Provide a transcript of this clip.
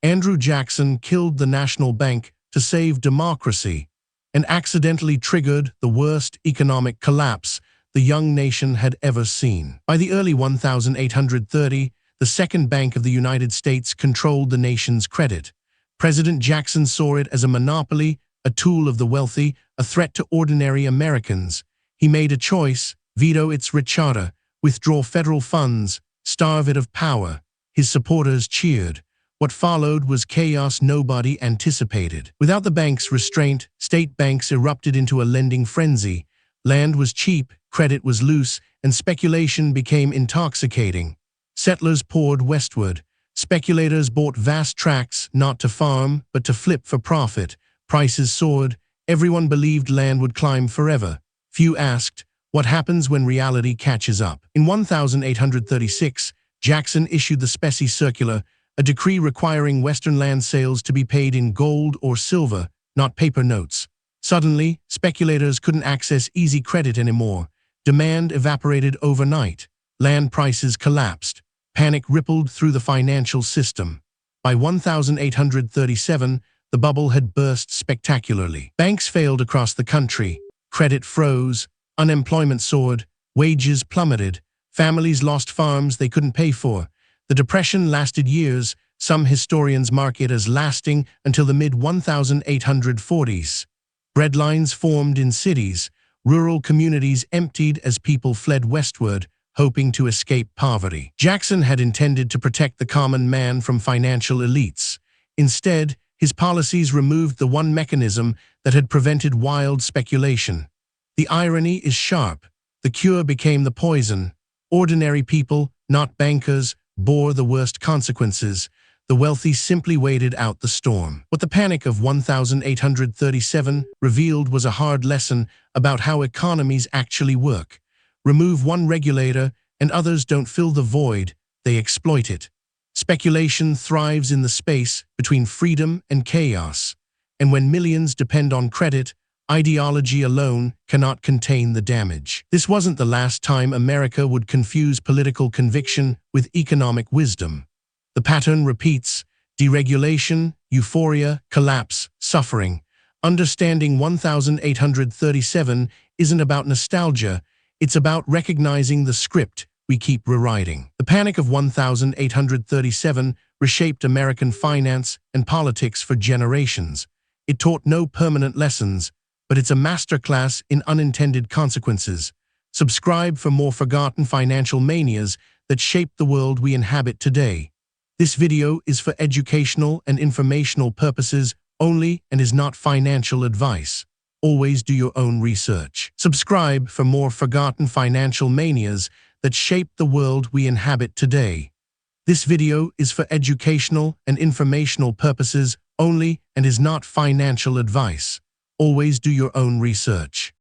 Andrew Jackson killed the national bank to save democracy and accidentally triggered the worst economic collapse the young nation had ever seen. By the early 1830s, the Second Bank of the United States controlled the nation's credit. President Jackson saw it as a monopoly, a tool of the wealthy, a threat to ordinary Americans. He made a choice: veto its charter, withdraw federal funds, starve it of power. His supporters cheered. What followed was chaos nobody anticipated. Without the bank's restraint, state banks erupted into a lending frenzy. Land was cheap, credit was loose, and speculation became intoxicating. Settlers poured westward. Speculators bought vast tracts, not to farm, but to flip for profit. Prices soared. Everyone believed land would climb forever. Few asked, what happens when reality catches up? In 1836, Jackson issued the Specie circular, a decree requiring Western land sales to be paid in gold or silver, not paper notes. Suddenly, speculators couldn't access easy credit anymore. Demand evaporated overnight. Land prices collapsed. Panic rippled through the financial system. By 1837, the bubble had burst spectacularly. Banks failed across the country. Credit froze. Unemployment soared. Wages plummeted. Families lost farms they couldn't pay for. The Depression lasted years. Some historians mark it as lasting until the mid-1840s. Breadlines formed in cities. Rural communities emptied as people fled westward, hoping to escape poverty. Jackson had intended to protect the common man from financial elites. Instead, his policies removed the one mechanism that had prevented wild speculation. The irony is sharp. The cure became the poison. Ordinary people, not bankers, bore the worst consequences. The wealthy simply waited out the storm. What the Panic of 1837 revealed was a hard lesson about how economies actually work. Remove one regulator, and others don't fill the void, they exploit it. Speculation thrives in the space between freedom and chaos. And when millions depend on credit, ideology alone cannot contain the damage. This wasn't the last time America would confuse political conviction with economic wisdom. The pattern repeats: deregulation, euphoria, collapse, suffering. Understanding 1837 isn't about nostalgia, it's about recognizing the script we keep rewriting. The Panic of 1837 reshaped American finance and politics for generations. It taught no permanent lessons, but it's a masterclass in unintended consequences. Subscribe for more forgotten financial manias that shape the world we inhabit today. This video is for educational and informational purposes only and is not financial advice. Always do your own research. Subscribe for more forgotten financial manias that shape the world we inhabit today. This video is for educational and informational purposes only and is not financial advice. Always do your own research.